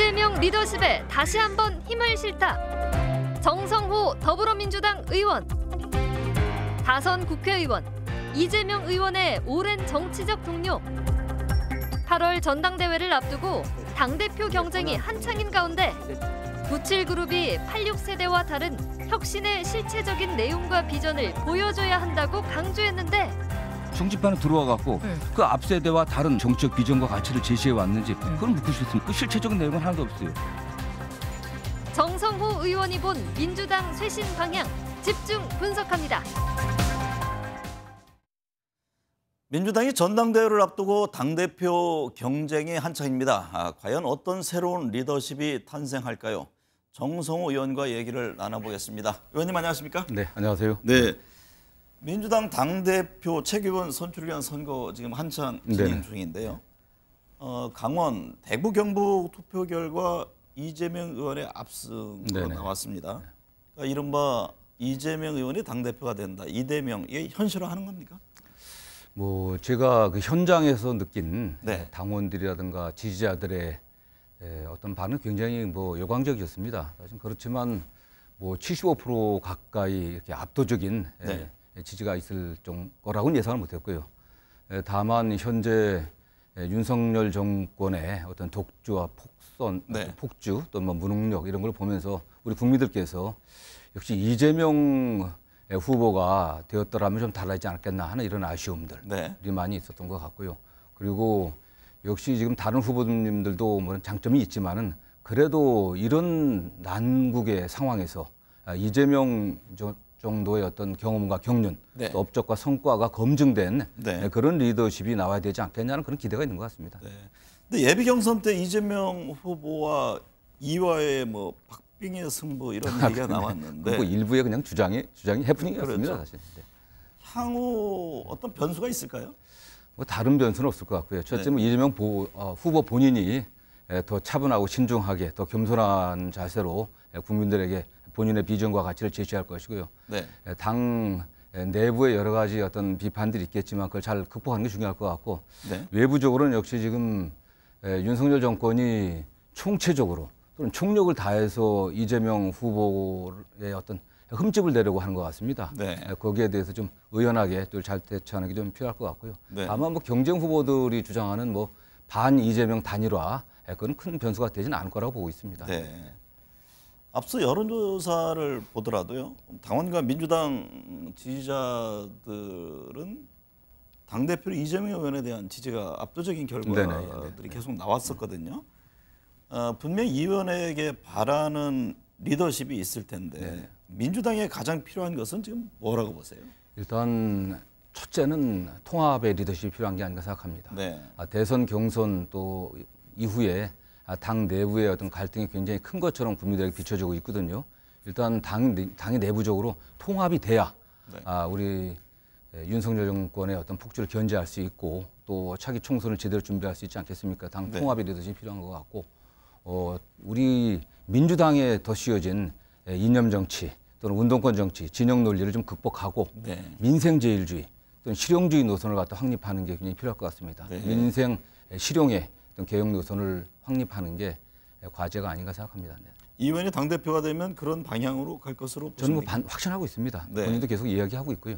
이재명 리더십에 다시 한번 힘을 실다. 정성호 더불어민주당 의원. 다선 국회의원. 이재명 의원의 오랜 정치적 동료. 8월 전당대회를 앞두고 당대표 경쟁이 한창인 가운데 97그룹이 86세대와 다른 혁신의 실체적인 내용과 비전을 보여줘야 한다고 강조했는데 정치판에 들어와 갖고 그 앞세대와 다른 정치적 비전과 가치를 제시해 왔는지 그걸 묻고 싶습니다. 그 실체적인 내용은 하나도 없어요. 정성호 의원이 본 민주당 쇄신 방향 집중 분석합니다. 민주당이 전당대회를 앞두고 당대표 경쟁이 한창입니다. 과연 어떤 새로운 리더십이 탄생할까요? 정성호 의원과 얘기를 나눠보겠습니다. 의원님 안녕하십니까? 네, 안녕하세요. 네, 민주당 당대표 최규원 선출을 위한 선거 지금 한창 진행 중인데요. 강원, 대구, 경북 투표 결과 이재명 의원의 압승으로 나왔습니다. 그러니까 이른바 이재명 의원이 당대표가 된다. 이대명, 이게 현실화하는 겁니까? 뭐 제가 그 현장에서 느낀 당원들이라든가 지지자들의 어떤 반응 굉장히 뭐 열광적이었습니다. 사실 그렇지만 뭐 75% 가까이 이렇게 압도적인 지지가 있을 거라고는 예상을 못했고요. 다만 현재 윤석열 정권의 어떤 독주와 폭선, 폭주 또 뭐 무능력 이런 걸 보면서 우리 국민들께서 역시 이재명 후보가 되었더라면 좀 달라지지 않았겠나 하는 이런 아쉬움들이 많이 있었던 것 같고요. 그리고 역시 지금 다른 후보님들도 물론 장점이 있지만은 그래도 이런 난국의 상황에서 이재명 정도의 어떤 경험과 경륜, 또 업적과 성과가 검증된 그런 리더십이 나와야 되지 않겠냐는 그런 기대가 있는 것 같습니다. 근데 예비 경선 때 이재명 후보와 이화의 뭐 박빙의 승부 이런 얘기가 나왔는데 그 일부의 그냥 주장이 해프닝이었습니다. 사실. 향후 어떤 변수가 있을까요? 뭐 다른 변수는 없을 것 같고요. 첫째는 이재명 후보 본인이 더 차분하고 신중하게 더 겸손한 자세로 국민들에게 본인의 비전과 가치를 제시할 것이고요. 당 내부의 여러 가지 어떤 비판들이 있겠지만 그걸 잘 극복하는 게 중요할 것 같고 외부적으로는 역시 지금 윤석열 정권이 총체적으로 또는 총력을 다해서 이재명 후보의 어떤 흠집을 내려고 하는 것 같습니다. 거기에 대해서 좀 의연하게 또 잘 대처하는 게 좀 필요할 것 같고요. 다만 뭐 경쟁 후보들이 주장하는 뭐 반 이재명 단일화 그건 큰 변수가 되지는 않을 거라고 보고 있습니다. 앞서 여론조사를 보더라도요. 당원과 민주당 지지자들은 당대표 이재명 의원에 대한 지지가 압도적인 결과들이 계속 나왔었거든요. 분명히 이 의원에게 바라는 리더십이 있을 텐데 민주당에 가장 필요한 것은 지금 뭐라고 보세요? 일단 첫째는 통합의 리더십이 필요한 게 아닌가 생각합니다. 대선 경선 또 이후에 당 내부의 어떤 갈등이 굉장히 큰 것처럼 국민들에게 비춰지고 있거든요. 일단 당이 내부적으로 통합이 돼야 우리 윤석열 정권의 어떤 폭주를 견제할 수 있고 또 차기 총선을 제대로 준비할 수 있지 않겠습니까? 당 통합의 리더십이 필요한 것 같고 우리 민주당에 더 씌워진 이념 정치 또는 운동권 정치, 진영 논리를 좀 극복하고 민생제일주의 또는 실용주의 노선을 갖다 확립하는 게 굉장히 필요할 것 같습니다. 민생 실용의 어떤 개혁 노선을 확립하는 게 과제가 아닌가 생각합니다. 이 의원이 당대표가 되면 그런 방향으로 갈 것으로 보십니까? 저는 뭐 확신하고 있습니다. 본인도 계속 이야기하고 있고요.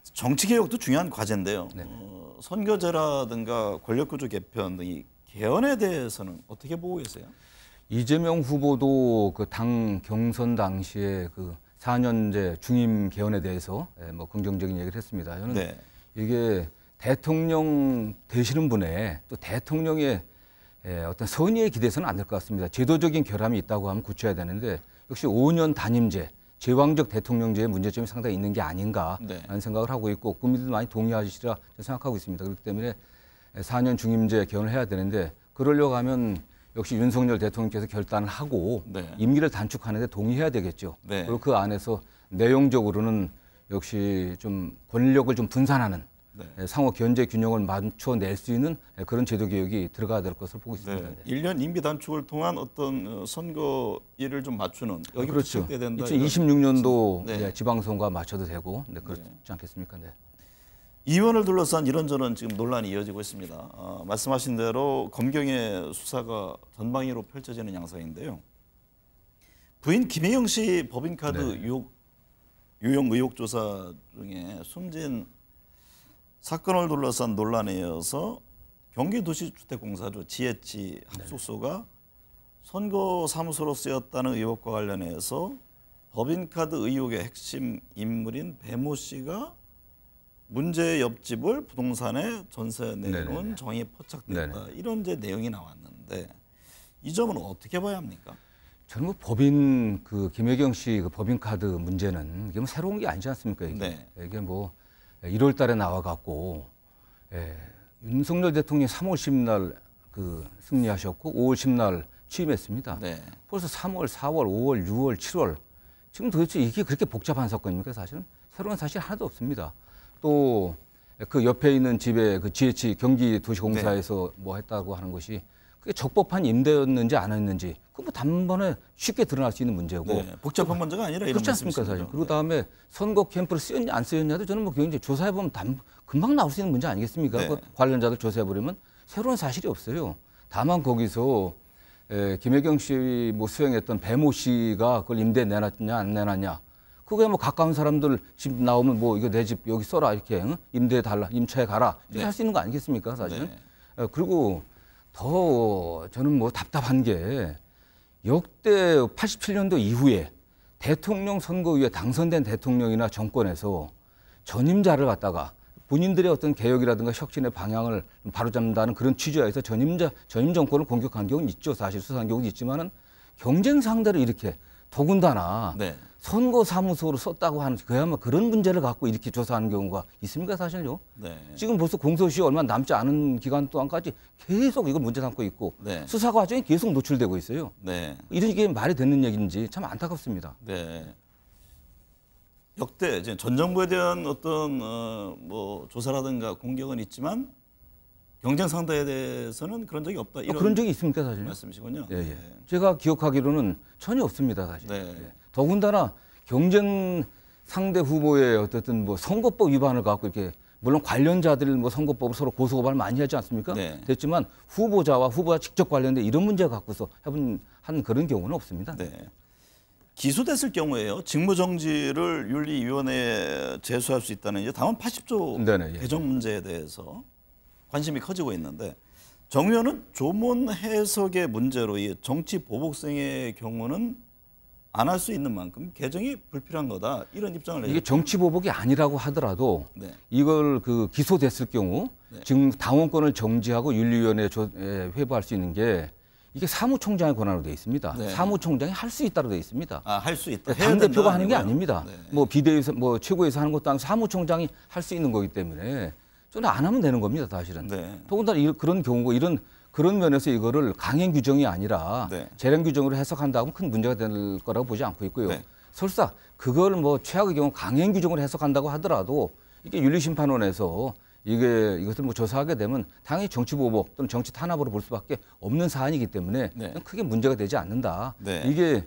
정치개혁도 중요한 과제인데요. 선거제라든가 권력구조 개편 등이 개헌에 대해서는 어떻게 보고 계세요? 이재명 후보도 그 당 경선 당시에 그 4년제 중임 개헌에 대해서 뭐 긍정적인 얘기를 했습니다. 저는 이게 대통령 되시는 분의 또 대통령의 어떤 선의에 기대서는 안 될 것 같습니다. 제도적인 결함이 있다고 하면 고쳐야 되는데 역시 5년 단임제, 제왕적 대통령제의 문제점이 상당히 있는 게 아닌가라는 생각을 하고 있고 국민들도 많이 동의하시리라 생각하고 있습니다. 그렇기 때문에 4년 중임제 개헌을 해야 되는데 그러려고 하면 역시 윤석열 대통령께서 결단을 하고 임기를 단축하는 데 동의해야 되겠죠. 그리고 그 안에서 내용적으로는 역시 좀 권력을 좀 분산하는 상호 견제 균형을 맞춰낼 수 있는 그런 제도 개혁이 들어가야 될 것으로 보고 있습니다. 1년 임기 단축을 통한 어떤 선거일을 좀 맞추는 여기 그렇죠. 된다. 2026년도 지방선거와 맞춰도 되고 그렇지 않겠습니까? 이 의원을 둘러싼 이런저런 지금 논란이 이어지고 있습니다. 말씀하신 대로 검경의 수사가 전방위로 펼쳐지는 양상인데요. 부인 김혜영 씨 법인카드 유용 의혹 조사 중에 숨진 사건을 둘러싼 논란에 이어서 경기도시주택공사죠. GH 합숙소가 선거 사무소로 쓰였다는 의혹과 관련해서 법인카드 의혹의 핵심 인물인 배모 씨가 문제의 옆집을 부동산에 전세 내놓은 정황이 포착됐다. 이런 이제 내용이 나왔는데 이 점은 어떻게 봐야 합니까? 저는 뭐 법인 그 김혜경 씨 그 법인카드 문제는 이게 뭐 새로운 게 아니지 않습니까? 이게, 이게 뭐 1월 달에 나와갖고 윤석열 대통령이 3월 10날 그 승리하셨고 5월 10날 취임했습니다. 벌써 3월, 4월, 5월, 6월, 7월 지금 도대체 이게 그렇게 복잡한 사건입니까? 사실은 새로운 사실 하나도 없습니다. 또 그 옆에 있는 집에 그 GH 경기도시공사에서 뭐 했다고 하는 것이 그게 적법한 임대였는지 아니었는지 그 뭐 단번에 쉽게 드러날 수 있는 문제고 복잡한 문제가 아니라 이런 그렇지 않습니까 사실. 그리고 다음에 선거 캠프를 쓰였냐 안 쓰였냐도 저는 뭐 굉장히 조사해 보면 금방 나올 수 있는 문제 아니겠습니까? 그 관련자들 조사해 버리면 새로운 사실이 없어요. 다만 거기서 김혜경 씨 뭐 수행했던 배모 씨가 그걸 임대 내놨냐 안 내놨냐. 그게 뭐 가까운 사람들 집 나오면 뭐 이거 내 집 여기 써라 이렇게 임대해 달라 임차해 가라 이렇게 할 수 있는 거 아니겠습니까 사실은. 그리고 더 저는 뭐 답답한 게 역대 87년도 이후에 대통령 선거위에 당선된 대통령이나 정권에서 전임자를 갖다가 본인들의 어떤 개혁이라든가 혁신의 방향을 바로잡는다는 그런 취지에서 전임 정권을 공격한 경우는 있죠. 사실 수사한 경우는 있지만은 경쟁 상대를 이렇게 더군다나 선거사무소로 썼다고 하는 그야말로 그런 문제를 갖고 이렇게 조사하는 경우가 있습니까 사실요? 지금 벌써 공소시효 얼마 남지 않은 기간 동안까지 계속 이걸 문제 삼고 있고 수사 과정이 계속 노출되고 있어요. 이런 게 말이 되는 얘기인지 참 안타깝습니다. 역대 이제 전 정부에 대한 어떤 뭐 조사라든가 공격은 있지만 경쟁 상대에 대해서는 그런 적이 없다. 이런 그런 적이 있습니까 사실? 말씀이시군요. 제가 기억하기로는 전혀 없습니다 사실. 더군다나 경쟁 상대 후보의 어쨌든 뭐 선거법 위반을 갖고 이렇게 물론 관련자들 뭐 선거법을 서로 고소고발 많이 하지 않습니까? 됐지만 후보자와 직접 관련된 이런 문제 갖고서 한 그런 경우는 없습니다. 기소됐을 경우에요. 직무정지를 윤리위원회에 제소할 수 있다는 이제 당헌 80조 개정 문제에 대해서 관심이 커지고 있는데 정 의원은 조문 해석의 문제로 이 정치 보복성의 경우는 안 할 수 있는 만큼 개정이 불필요한 거다 이런 입장을 내요. 이게 정치 보복이 아니라고 하더라도 이걸 그 기소됐을 경우 지금 당원권을 정지하고 윤리위원회에 회부할 수 있는 게 이게 사무총장의 권한으로 되어 있습니다. 사무총장이 할 수 있다로 되어 있습니다. 할 수 있다. 당 대표가 하는 게 아닙니다. 뭐 비대위에서 뭐 최고에서 하는 것도 아니고 사무총장이 할 수 있는 거기 때문에 저는 안 하면 되는 겁니다, 사실은. 더군다나 그런 경우고 그런 면에서 이거를 강행 규정이 아니라 재량 규정으로 해석한다면 큰 문제가 될 거라고 보지 않고 있고요. 설사 그걸 뭐 최악의 경우 강행 규정으로 해석한다고 하더라도 이게 윤리심판원에서 이것을 뭐 조사하게 되면 당연히 정치 보복 또는 정치 탄압으로 볼 수밖에 없는 사안이기 때문에 크게 문제가 되지 않는다. 이게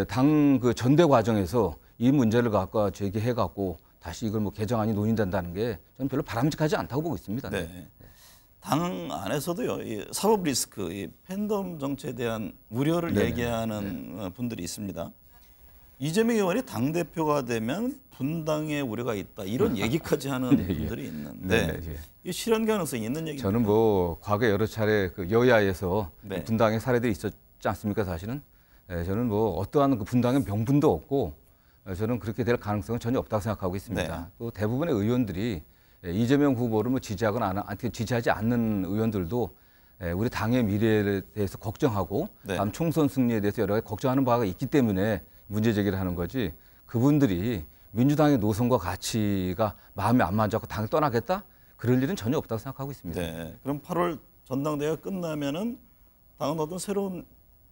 당 그 전대 과정에서 이 문제를 갖고 제기해 갖고 다시 이걸 뭐 개정안이 논의된다는 게 저는 별로 바람직하지 않다고 보고 있습니다. 당 안에서도요, 이 사법 리스크, 이 팬덤 정치에 대한 우려를 얘기하는 분들이 있습니다. 이재명 의원이 당 대표가 되면 분당의 우려가 있다 이런 얘기까지 하는 분들이 있는데 이 실현 가능성이 있는 얘기입니다. 저는 뭐 과거 여러 차례 그 여야에서 분당의 사례들이 있었지 않습니까 사실은. 저는 뭐 어떠한 그 분당의 명분도 없고 저는 그렇게 될 가능성은 전혀 없다고 생각하고 있습니다. 또 대부분의 의원들이 이재명 후보를 뭐 지지하지 않는 의원들도 우리 당의 미래에 대해서 걱정하고 다음 총선 승리에 대해서 여러 가지 걱정하는 바가 있기 때문에 문제 제기를 하는 거지 그분들이 민주당의 노선과 가치가 마음에 안 맞아서 당을 떠나겠다? 그럴 일은 전혀 없다고 생각하고 있습니다. 그럼 8월 전당대회가 끝나면은 당은 어떤 새로운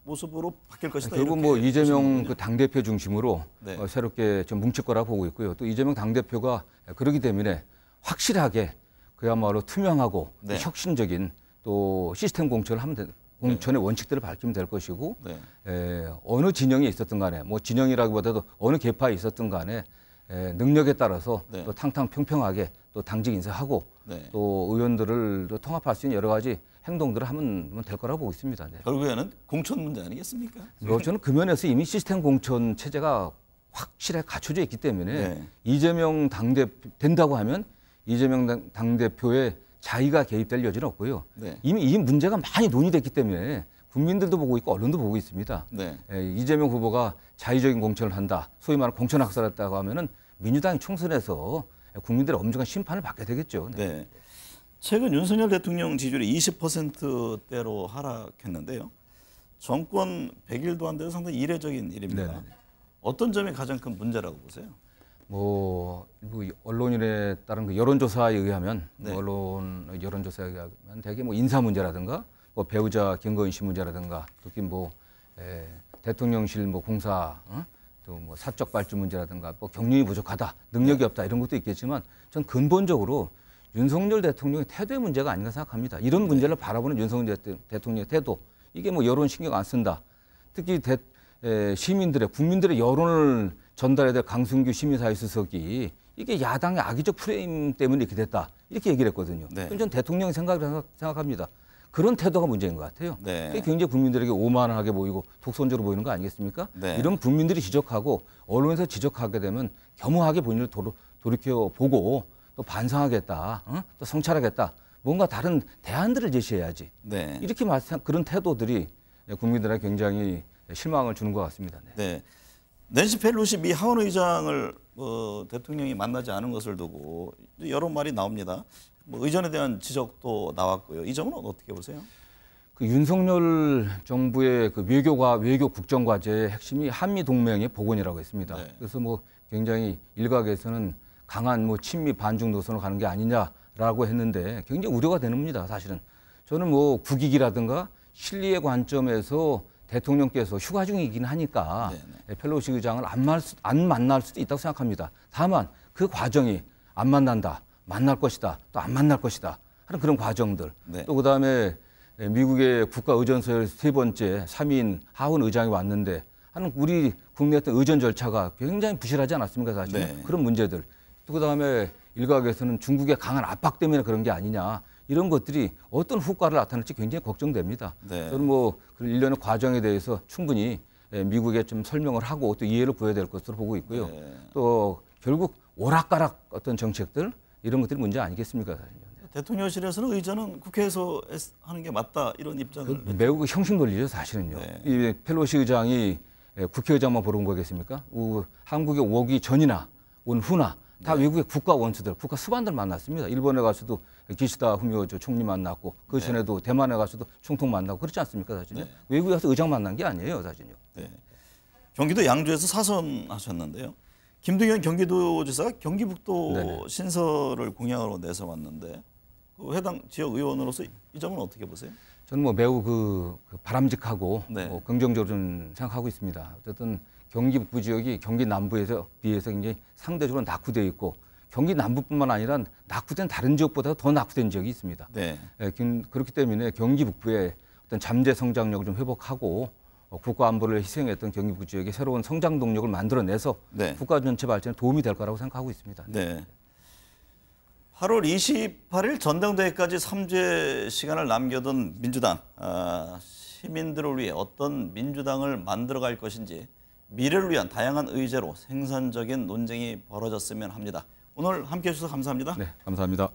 모습으로 바뀔 것이다. 결국 뭐 이재명 그 당대표 중심으로 새롭게 좀 뭉칠 거라고 보고 있고요. 또 이재명 당대표가 그러기 때문에 확실하게 그야말로 투명하고 혁신적인 또 시스템 공천의 원칙들을 밝히면 될 것이고 어느 진영에 있었든 간에 뭐 진영이라기보다도 어느 계파에 있었든 간에 능력에 따라서 네. 또 탕탕평평하게 또 당직 인사하고 네. 또 의원들을 또 통합할 수 있는 여러 가지 행동들을 하면 될 거라고 보고 있습니다. 네. 결국에는 공천 문제 아니겠습니까? 저는 그 면에서 이미 시스템 공천 체제가 확실하게 갖춰져 있기 때문에 네. 이재명 당대표 된다고 하면 이재명 당대표의 자의가 개입될 여지는 없고요. 네. 이미 이 문제가 많이 논의됐기 때문에 국민들도 보고 있고 언론도 보고 있습니다. 네. 이재명 후보가 자의적인 공천을 한다, 소위 말하는 공천 학살했다고 하면은 민주당이 총선에서 국민들의 엄중한 심판을 받게 되겠죠. 네. 네. 최근 윤석열 대통령 지지율이 20%대로 하락했는데요. 정권 100일도 안 돼서 상당히 이례적인 일입니다. 네네. 어떤 점이 가장 큰 문제라고 보세요? 뭐 언론인에 따른 그 여론조사에 의하면 네. 언론 여론조사에 의하면 대개 뭐 인사 문제라든가 뭐 배우자 김건희 씨 문제라든가 특히 뭐 대통령실 뭐 공사 또 뭐 사적 발주 문제라든가 뭐 경륜이 부족하다 능력이 없다 이런 것도 있겠지만 전 근본적으로 윤석열 대통령의 태도의 문제가 아닌가 생각합니다. 이런 문제를 바라보는 윤석열 대통령의 태도 이게 뭐 여론 신경 안 쓴다. 특히 시민들의 국민들의 여론을 전달해야 될 강승규 시민사회수석이 이게 야당의 악의적 프레임 때문에 이렇게 됐다 이렇게 얘기를 했거든요. 네. 그건 전 대통령의 생각합니다. 그런 태도가 문제인 것 같아요. 네. 그게 굉장히 국민들에게 오만하게 보이고 독선적으로 보이는 거 아니겠습니까? 네. 이런 국민들이 지적하고 언론에서 지적하게 되면 겸허하게 본인을 돌이켜 보고 또 반성하겠다, 또 성찰하겠다, 뭔가 다른 대안들을 제시해야지. 네. 이렇게 그런 태도들이 국민들에게 굉장히 실망을 주는 것 같습니다. 네. 네. 낸시 펠로시 미 하원 의장을 대통령이 만나지 않은 것을 두고 여러 말이 나옵니다. 뭐 의전에 대한 지적도 나왔고요. 이 점은 어떻게 보세요? 그 윤석열 정부의 그 외교 국정 과제의 핵심이 한미 동맹의 복원이라고 했습니다. 네. 그래서 뭐 굉장히 일각에서는 강한 뭐 친미 반중 노선으로 가는 게 아니냐라고 했는데 굉장히 우려가 되는 겁니다. 사실은 저는 뭐 국익이라든가 실리의 관점에서 대통령께서 휴가 중이긴 하니까 펠로시 의장을 안 만날 수도 있다고 생각합니다. 다만 그 과정이 안 만난다, 만날 것이다, 또 안 만날 것이다 하는 그런 과정들. 네. 또 그다음에 미국의 국가의전서열 세 번째 3인 하원 의장이 왔는데 하는 우리 국내 어떤 의전 절차가 굉장히 부실하지 않았습니까 사실? 네. 그런 문제들. 또 그다음에 일각에서는 중국의 강한 압박 때문에 그런 게 아니냐. 이런 것들이 어떤 효과를 나타낼지 굉장히 걱정됩니다. 네. 저는 뭐 그 일련의 과정에 대해서 충분히 미국에 좀 설명을 하고 또 이해를 보여야 될 것으로 보고 있고요. 네. 또 결국 오락가락 어떤 정책들 이런 것들이 문제 아니겠습니까? 대통령실에서는 의전은 국회에서 하는 게 맞다 이런 입장을 매우 그 형식 논리죠 사실은요. 네. 이 펠로시 의장이 국회의장만 보러 온 거겠습니까? 한국에 오기 전이나 온 후나 다 외국의 국가 원수들, 국가 수반들 만났습니다. 일본에 가서도 기시다 후미오 총리 만났고 그 전에도 대만에 가서도 총통 만나고 그렇지 않습니까 사실요? 외국에 가서 의장 만난 게 아니에요 사실요. 네. 경기도 양주에서 사선하셨는데요. 김동연 경기도지사가 경기북도 네네. 신설을 공약으로 내서 왔는데 그 해당 지역 의원으로서 이 점은 어떻게 보세요? 저는 뭐 매우 그 바람직하고 네. 긍정적으로 좀 생각하고 있습니다. 어쨌든 경기 북부 지역이 경기 남부에서 비해서 굉장히 상대적으로 낙후되어 있고 경기 남부뿐만 아니라 낙후된 다른 지역보다 더 낙후된 지역이 있습니다. 네. 그렇기 때문에 경기 북부의 어떤 잠재 성장력을 좀 회복하고 국가 안보를 희생했던 경기 북부 지역의 새로운 성장 동력을 만들어내서 네. 국가 전체 발전에 도움이 될 거라고 생각하고 있습니다. 네. 8월 28일 전당대회까지 3주의 시간을 남겨둔 민주당 시민들을 위해 어떤 민주당을 만들어갈 것인지 미래를 위한 다양한 의제로 생산적인 논쟁이 벌어졌으면 합니다. 오늘 함께해 주셔서 감사합니다. 네, 감사합니다.